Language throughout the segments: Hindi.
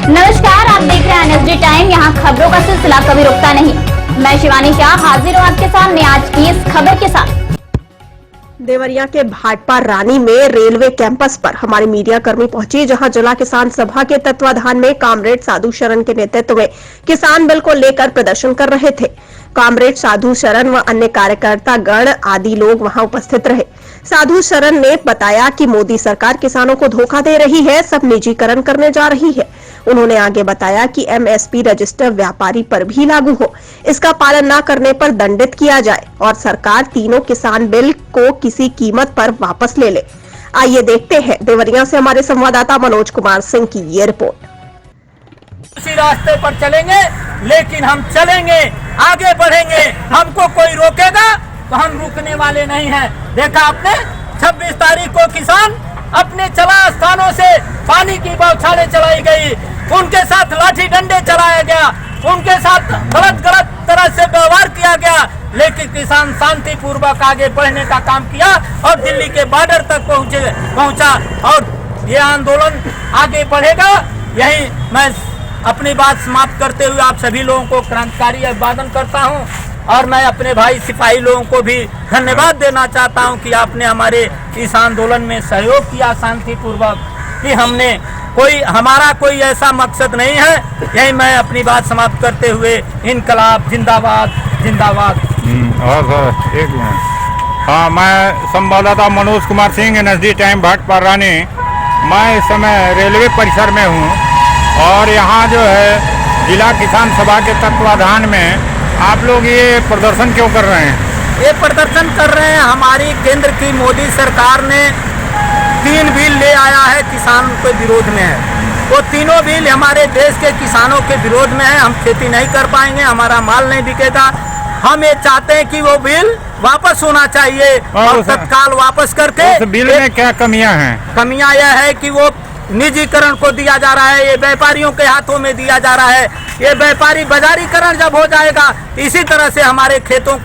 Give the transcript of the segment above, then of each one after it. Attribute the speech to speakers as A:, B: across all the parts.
A: नमस्कार, आप देख रहे हैं एनएसडी टाइम। यहाँ खबरों का सिलसिला कभी रुकता नहीं। मैं शिवानी शाह हाजिर हूँ आपके सामने आज की इस खबर के साथ।
B: देवरिया के भाटपा रानी में रेलवे कैंपस पर हमारे मीडिया कर्मी पहुंची, जहां जिला किसान सभा के तत्वाधान में कामरेड साधु शरण के नेतृत्व में किसान बिल को लेकर प्रदर्शन कर रहे थे। कामरेड साधु शरण व अन्य कार्यकर्ता गण आदि लोग वहां उपस्थित रहे। साधु शरण ने बताया कि मोदी सरकार किसानों को धोखा दे रही है, सब निजीकरण करने जा रही है। उन्होंने आगे बताया कि एमएसपी रजिस्टर व्यापारी पर भी लागू हो, इसका पालन न करने पर दंडित किया जाए और सरकार तीनों किसान बिल को किसी कीमत पर वापस ले ले। आइए देखते हैं देवरिया से हमारे संवाददाता मनोज कुमार सिंह की ये रिपोर्ट।
C: उसी रास्ते पर चलेंगे, लेकिन हम चलेंगे, आगे बढ़ेंगे। हमको कोई रोकेगा तो हम रुकने वाले नहीं हैं। देखा आपने 26 तारीख को किसान अपने चला स्थानों से पानी की बौछारें चलाई गई, उनके साथ लाठी डंडे चलाया गया, उनके साथ गलत तरह से व्यवहार किया गया, लेकिन किसान शांति पूर्वक आगे बढ़ने का काम किया और दिल्ली के बॉर्डर तक पहुंचा और ये आंदोलन आगे बढ़ेगा। यही मैं अपनी बात समाप्त करते हुए आप सभी लोगों को क्रांतिकारी अभिवादन करता हूं और मैं अपने भाई सिपाही लोगों को भी धन्यवाद देना चाहता हूं कि आपने हमारे इस आंदोलन में सहयोग किया शांतिपूर्वक। कि हमने हमारा कोई ऐसा मकसद नहीं है। यही मैं अपनी बात समाप्त करते हुए इनकलाब जिंदाबाद जिंदाबाद।
D: और सर एक मिनट। हाँ, मैं संवाददाता मनोज कुमार सिंह, एनएसडी टाइम भाटपा रानी। मैं इस समय रेलवे परिसर में हूँ और यहाँ जो है जिला किसान सभा के तत्वाधान में आप लोग ये प्रदर्शन क्यों कर रहे हैं?
C: ये प्रदर्शन कर रहे हैं, हमारी केंद्र की मोदी सरकार ने 3 बिल ले आया है, किसान के विरोध में है। वो तीनों बिल हमारे देश के किसानों के विरोध में है। हम खेती नहीं कर पाएंगे, हमारा माल नहीं बिकेगा। हम ये चाहते हैं कि वो बिल वापस होना चाहिए और तत्काल वापस करके।
D: उस बिल में क्या कमियां हैं?
C: कमियां यह है कि वो निजीकरण को दिया जा रहा है, ये व्यापारियों के हाथों में दिया जा रहा है। ये व्यापारी बाजारीकरण जब हो जाएगा, इसी तरह से हमारे खेतों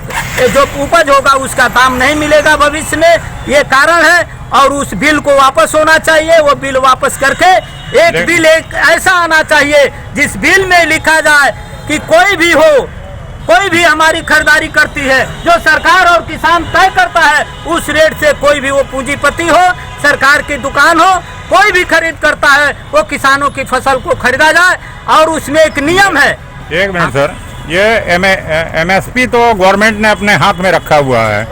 C: जो उपज होगा उसका दाम नहीं मिलेगा भविष्य में। ये कारण है और उस बिल को वापस होना चाहिए। वो बिल वापस करके एक बिल ऐसा आना चाहिए जिस बिल में लिखा जाए कि कोई भी हमारी खरीदारी करती है, जो सरकार और किसान तय करता है, उस रेट से कोई भी, वो पूंजीपति हो, सरकार की दुकान हो, कोई भी खरीद करता है, वो किसानों की फसल को खरीदा जाए। और उसमें एक नियम है।
D: एक मिनट सर, ये एमएसपी तो गवर्नमेंट ने अपने हाथ में रखा हुआ है।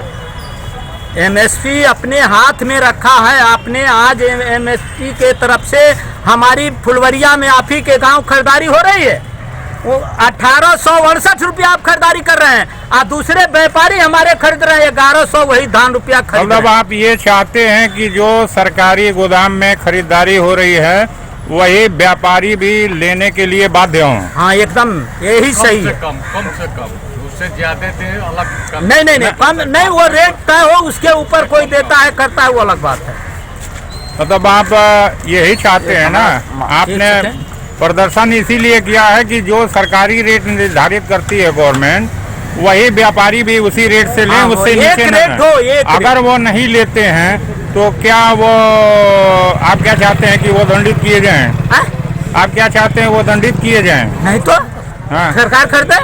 C: एमएसपी अपने हाथ में रखा है। आपने आज एमएसपी के तरफ से हमारी फुलवरिया में आप ही के गांव खरीदारी हो रही है, वो 1869 रुपया आप खरीदारी कर रहे हैं और दूसरे व्यापारी हमारे खरीद रहे हैं 1100 वही धान रुपया खरीद रहे हैं।
D: मतलब आप ये चाहते हैं कि जो सरकारी गोदाम में खरीदारी हो रही है वही व्यापारी भी लेने के लिए बाध्य हों?
C: हाँ, एकदम यही सही है।
E: कम से कम उससे ज्यादा अलग
C: नहीं कम नहीं, वो रेट तय हो, उसके ऊपर कोई देता है करता है, वो अलग बात है।
D: मतलब आप यही चाहते हैं ना? आपने प्रदर्शन इसीलिए किया है कि जो सरकारी रेट निर्धारित करती है गवर्नमेंट, वही व्यापारी भी उसी रेट से लें, उससे नीचे न। अगर वो नहीं लेते हैं तो क्या वो, आप क्या चाहते हैं कि वो दंडित किए जाएं? आप क्या चाहते हैं वो दंडित किए जाएं?
C: नहीं तो हाँ, सरकार खरीदे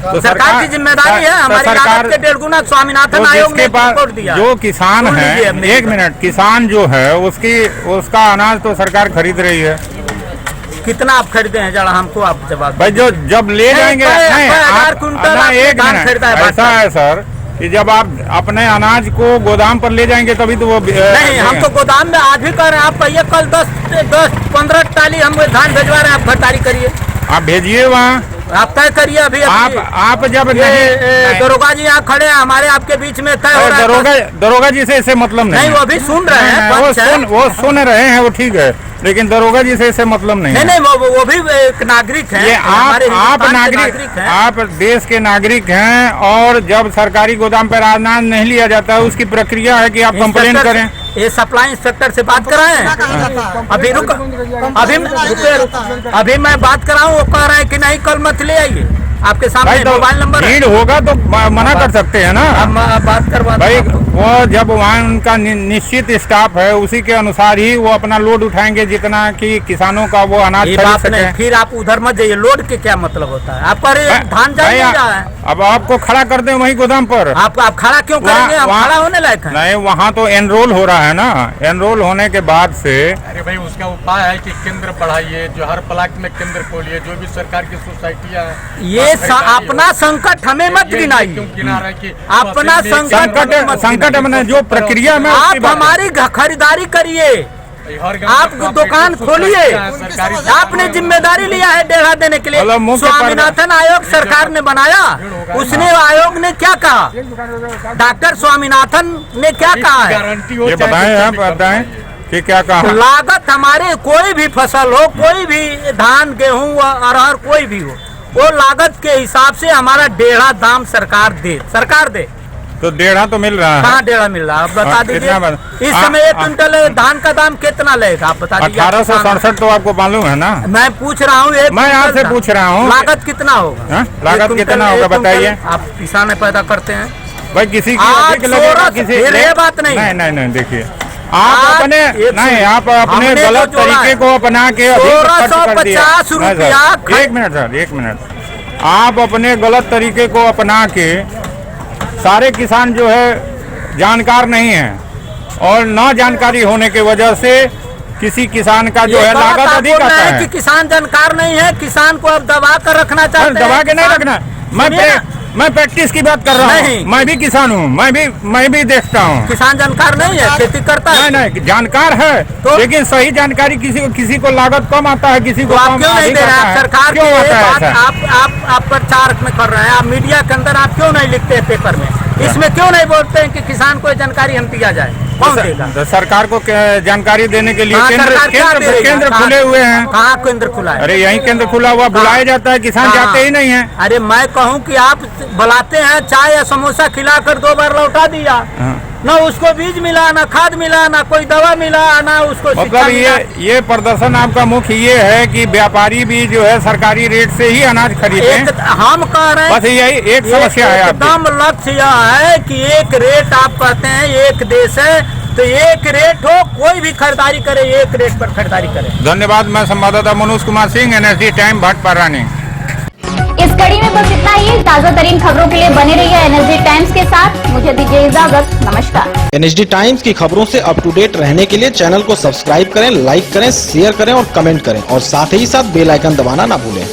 C: तो सरकार की जिम्मेदारी है। हमारी लागत के 1.5 गुना स्वामीनाथन आयोग ने रिपोर्ट दिया।
D: जो किसान है, एक मिनट, किसान जो है उसका अनाज तो सरकार खरीद रही है।
C: कितना आप खरीदे हैं जरा हमको आप जवाब
D: भाई। जो जब ले जाएंगे, एक मिनट, ऐसा है सर कि जब आप अपने अनाज को गोदाम पर ले जाएंगे तभी तो वो
C: नहीं, हम तो गोदाम में आज भी कर रहे हैं। आप कहिए कल 10-15 टाली हम धान भिजवा रहे हैं, आप खरीदारी करिए,
D: आप भेजिए वहाँ,
C: आप तय करिए। अभी
D: आप जब
C: दरोगा जी यहाँ खड़े हैं, हमारे आपके बीच में तय हो रहा है।
D: दरोगा जी से इससे मतलब नहीं,
C: वो भी सुन रहे हैं,
D: वो सुन रहे हैं, वो ठीक है, लेकिन दरोगा जी से इससे मतलब नहीं।
C: नहीं, वो भी एक नागरिक है।
D: आप नागरिक हैं, आप देश के नागरिक हैं और जब सरकारी गोदाम पर अनाज नहीं लिया जाता है उसकी प्रक्रिया है कि आप कंप्लेन करें।
C: ये सप्लाई इंस्पेक्टर से बात कराएं। अभी मैं बात कराऊं, वो कह रहे हैं कि नहीं कल मत ले आइए। आपके सामने मोबाइल नंबर
D: भीड़ होगा तो मना कर सकते हैं ना,
C: हम बात करवा
D: भाई। वो जब वहाँ उनका निश्चित स्टाफ है, उसी के अनुसार ही वो अपना लोड उठाएंगे जितना कि किसानों का वो अनाज
C: ये
D: खरीद
C: बात
D: सके।
C: नहीं, फिर आप उधर मत जाइए। लोड के क्या मतलब होता है? आपका धान
D: भाई,
C: जा रहा है,
D: अब आपको खड़ा कर दे वही गोदाम पर।
C: आप खड़ा क्यों करेंगे? हम खड़ा होने लायक हैं?
D: नहीं, वहाँ तो एनरोल हो रहा है ना। एनरोल होने के बाद से
E: अरे भाई उसका उपाय है कि केंद्र बढ़ाइए, जो हर ब्लॉक में केंद्र खोलिए, जो भी सरकार की सोसाइटियाँ हैं।
C: ये अपना संकट हमें मत गिनाइए।
E: क्यों गिना रहे कि
C: अपना
D: संकट में जो प्रक्रिया में
C: आप हमारी खरीदारी करिए, आप दुकान खोलिए। आपने जिम्मेदारी लिया है डेढ़ा देने के लिए। स्वामीनाथन आयोग सरकार ने बनाया, उसने आयोग ने क्या कहा? डॉक्टर स्वामीनाथन ने क्या कहा है?
D: ये बताएं, आप बताएं कि क्या कहा?
C: लागत हमारे कोई भी फसल हो, कोई भी धान गेहूं अरहर कोई भी हो, वो लागत के हिसाब से हमारा डेढ़ा दाम सरकार दे।
D: तो डेढ़ा तो मिल रहा है।
C: कहाँ डेढ़ा मिल रहा है? आप बता दीजिए। इस समय 1 क्विंटल धान का दाम कितना लेगा? आप बता दीजिए।
D: 1867 तो आपको मालूम है ना?
C: मैं पूछ रहा हूँ,
D: मैं आपसे पूछ रहा हूँ
C: लागत कितना होगा?
D: लागत कितना होगा बताइए।
C: आप किसान पैदा करते हैं
D: भाई, किसी की
C: ये बात
D: नहीं देखिए, आप अपने गलत तरीके को अपना के
C: 1650 रुपया।
D: 1 मिनट सर, 1 मिनट। आप अपने गलत तरीके को अपना के सारे किसान जो है जानकार नहीं है, और न जानकारी होने की वजह से किसी किसान का जो है लागत अधिक आता है।
C: कि किसान जानकार नहीं है, किसान को अब दबा कर रखना चाहते हैं।
D: दबा के नहीं रखना। मैं प्रैक्टिस की बात कर रहा हूँ। मैं भी किसान हूँ, मैं भी देखता हूँ।
C: किसान जानकार नहीं है, खेती करता है।
D: नहीं, जानकार है तो? लेकिन सही जानकारी किसी को लागत कम आता है, किसी को
C: आप क्यों नहीं दे रहे हैं? सरकार
D: क्यों आता है?
C: आप प्रचार में कर रहे हैं, आप मीडिया के अंदर आप क्यों नहीं लिखते हैं पेपर में? इसमें क्यों नहीं बोलते हैं कि किसान को जानकारी हम दिया जाए? कौन देगा?
D: सरकार को जानकारी देने के लिए केंद्र खुले हुए हैं।
C: कहाँ केंद्र खुला है?
D: अरे यही केंद्र खुला हुआ, बुलाया जाता है, किसान जाते ही नहीं है।
C: अरे मैं कहूँ कि आप बुलाते हैं, चाय या समोसा खिलाकर 2 बार लौटा दिया, न उसको बीज मिला, न खाद मिला, न कोई दवा मिला, न उसको
D: मतलब ये प्रदर्शन आपका मुख्य ये है कि व्यापारी भी जो है सरकारी रेट से ही अनाज खरीदे।
C: हम कह रहे हैं
D: बस यही एक समस्या है।
C: एकदम लक्ष्य यह है कि एक रेट, आप कहते हैं एक देश है तो एक रेट हो, कोई भी खरीदारी करे एक रेट पर खरीदारी करे।
D: धन्यवाद। मैं संवाददाता मनोज कुमार सिंह, NSD टाइम भाटपारानी।
A: इस कड़ी में बस इतना ही। ताजा तरीन खबरों के लिए बने रहिए NSD टाइम्स के साथ। मुझे दीजिए इजाजत, नमस्कार।
F: NSD टाइम्स की खबरों से अप टू डेट रहने के लिए चैनल को सब्सक्राइब करें, लाइक करें, शेयर करें और कमेंट करें, और साथ ही साथ बेल आइकन दबाना ना भूलें।